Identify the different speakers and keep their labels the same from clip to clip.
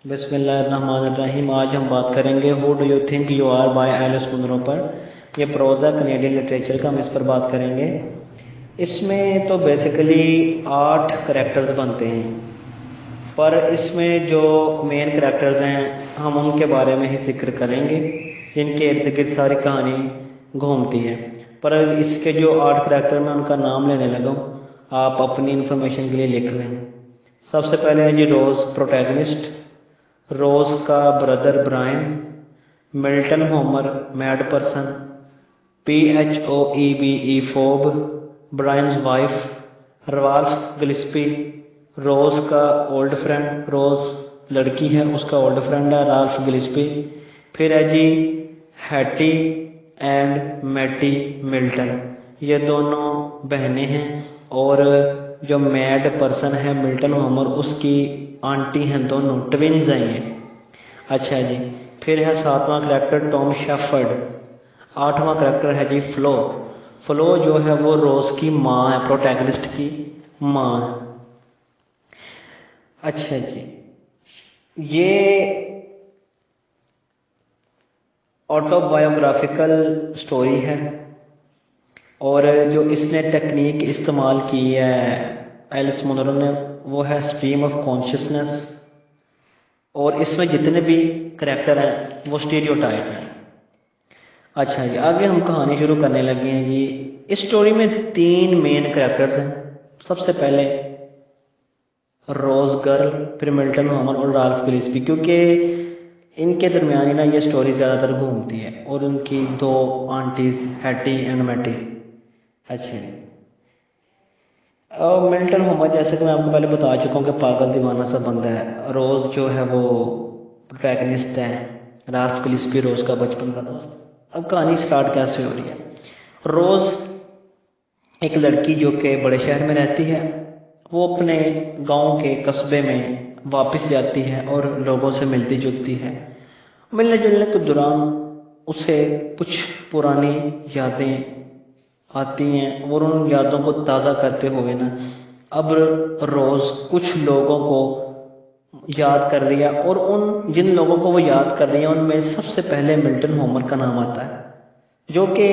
Speaker 1: बिस्मिल्लाहिर्रहमानिर्रहीम। आज हम बात करेंगे who do you think you are by Alice Munro पर। यह प्रोज़ा कनेडियन लिटरेचर का, हम इस पर बात करेंगे। इसमें तो बेसिकली 8 करेक्टर्स बनते हैं, पर इसमें जो मेन करेक्टर्स हैं हम उनके बारे में ही जिक्र करेंगे, जिनके इर्द गिर्द सारी कहानी घूमती है। पर इसके जो 8 करेक्टर मैं उनका नाम लेने लगा हूँ, आप अपनी इंफॉर्मेशन के लिए लिख लें। सबसे पहले है जी रोज़, प्रोटैगनिस्ट। रोज़ का brother Brian, Milton Homer mad person, PHOEBE Phoebe, Brian's wife, Ralph Gillespie, Rose का ओल्ड फ्रेंड। रोज़ लड़की है, उसका ओल्ड फ्रेंड है राल्फ गिलिस्पी। फिर है जी हैटी एंड मैटी मिल्टन, ये दोनों बहनें हैं। और जो मैड पर्सन है मिल्टन होमर, उसकी आंटी हैं, दोनों ट्विन्स हैं ये। अच्छा जी, फिर है 7वां करेक्टर टॉम शेफर्ड। 8वां करेक्टर है जी फ्लो। फ्लो जो है वो रोज़ की माँ है, प्रोटैगनिस्ट की माँ है। अच्छा जी, ये ऑटोबायोग्राफिकल स्टोरी है, और जो इसने टेक्निक इस्तेमाल की है एलिस मुनरो ने, वो है स्ट्रीम ऑफ कॉन्शियसनेस। और इसमें जितने भी करेक्टर हैं वो स्टीरियोटाइप हैं। अच्छा जी, आगे हम कहानी शुरू करने लगे हैं जी। इस स्टोरी में 3 मेन करेक्टर्स हैं। सबसे पहले रोज़ गर्ल, फिर मिल्टन होमर और राल्फ गिलिस्पी, क्योंकि इनके दरमियान ही ना ये स्टोरी ज़्यादातर घूमती है। और उनकी 2 आंटीज हैटी एंड मैटी। अच्छा, और मिल्टन होमर जैसे कि मैं आपको पहले बता चुका हूँ कि पागल दीवाना सा बंदा है। रोज़ जो है वो प्रोटैगनिस्ट है, राल्फ गिलिस्पी रोज़ का बचपन का दोस्त। अब कहानी स्टार्ट कैसे हो रही है। रोज़ एक लड़की जो कि बड़े शहर में रहती है, वो अपने गांव के कस्बे में वापस जाती है और लोगों से मिलती जुलती है। मिलने जुलने के दौरान उसे कुछ पुरानी यादें आती हैं, और उन यादों को ताज़ा करते हुए ना अब रोज़ कुछ लोगों को याद कर रही है। और उन जिन लोगों को वो याद कर रही है उनमें सबसे पहले मिल्टन होमर का नाम आता है, जो कि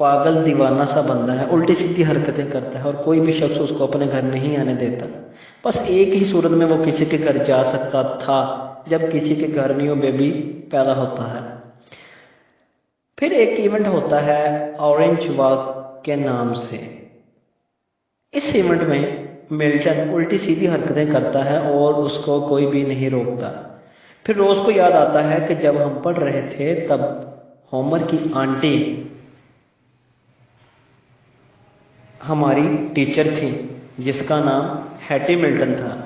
Speaker 1: पागल दीवाना सा बंदा है, उल्टी सीधी हरकतें करता है और कोई भी शख्स उसको अपने घर नहीं आने देता। बस एक ही सूरत में वो किसी के घर जा सकता था, जब किसी के घर न्यू बेबी पैदा होता है। फिर एक इवेंट होता है ऑरेंज वॉक के नाम से। इस इवेंट में मिल्टन उल्टी सीधी हरकतें करता है और उसको कोई भी नहीं रोकता। फिर रोज़ को याद आता है कि जब हम पढ़ रहे थे तब होमर की आंटी हमारी टीचर थी, जिसका नाम हैटी मिल्टन था।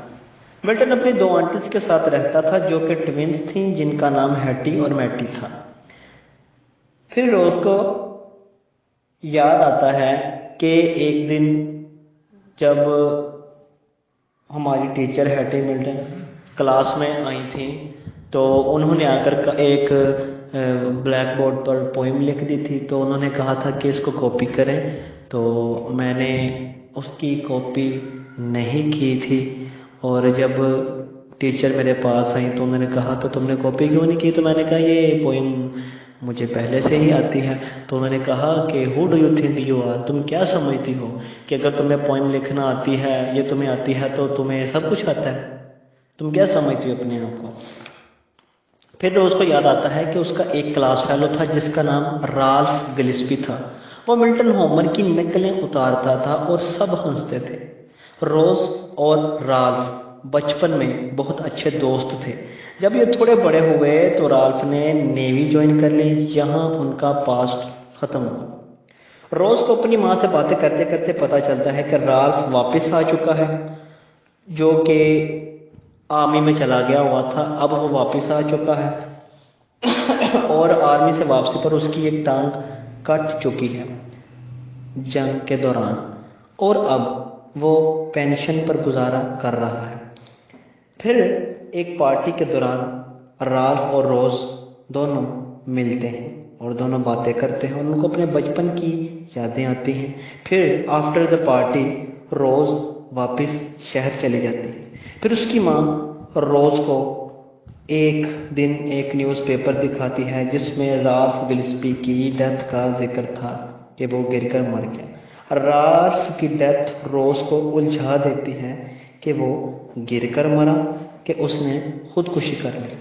Speaker 1: मिल्टन अपनी 2 आंटीज के साथ रहता था जो कि ट्विन्स थीं, जिनका नाम हैटी और मैटी था। फिर रोज़ को याद आता है कि एक दिन जब हमारी टीचर हैटी मिल्टन क्लास में आई थी, तो उन्होंने आकर एक ब्लैक बोर्ड पर पोइम लिख दी थी। तो उन्होंने कहा था कि इसको कॉपी करें, तो मैंने उसकी कॉपी नहीं की थी। और जब टीचर मेरे पास आई तो उन्होंने कहा तो तुमने कॉपी क्यों नहीं की। तो मैंने कहा ये पोइम मुझे पहले से ही आती है। तो उन्होंने कहा कि who do you think you are, तुम क्या समझती हो कि अगर तुम्हें पोइम लिखना आती है, ये तुम्हें आती है, तो तुम्हें सब कुछ आता है, तुम क्या समझती हो अपने आप को। फिर रोज़ को याद आता है कि उसका एक क्लास फेलो था जिसका नाम राल्फ गिलिस्पी था। वो मिल्टन होमर की नकलें उतारता था और सब हंसते थे। रोज़ और राल्फ बचपन में बहुत अच्छे दोस्त थे। जब ये थोड़े बड़े हुए तो राल्फ ने नेवी ज्वाइन कर ली, यहाँ उनका पास्ट खत्म हुआ। रोज़ को अपनी माँ से बातें करते करते पता चलता है कि राल्फ वापस आ चुका है, जो कि आर्मी में चला गया हुआ था। अब वो वापस आ चुका है और आर्मी से वापसी पर उसकी एक टांग कट चुकी है जंग के दौरान, और अब वो पेंशन पर गुजारा कर रहा है। फिर एक पार्टी के दौरान राल्फ और रोज़ दोनों मिलते हैं और दोनों बातें करते हैं और उनको अपने बचपन की यादें आती हैं। फिर आफ्टर द पार्टी रोज़ वापस शहर चली जाती है। फिर उसकी माँ रोज़ को एक दिन एक न्यूज़पेपर दिखाती है जिसमें राल्फ गिल्स्पी की डेथ का जिक्र था कि वो गिरकर मर गया। राल्फ की डेथ रोज को उलझा देती है कि वो गिरकर मरा कि उसने खुदकुशी कर ली।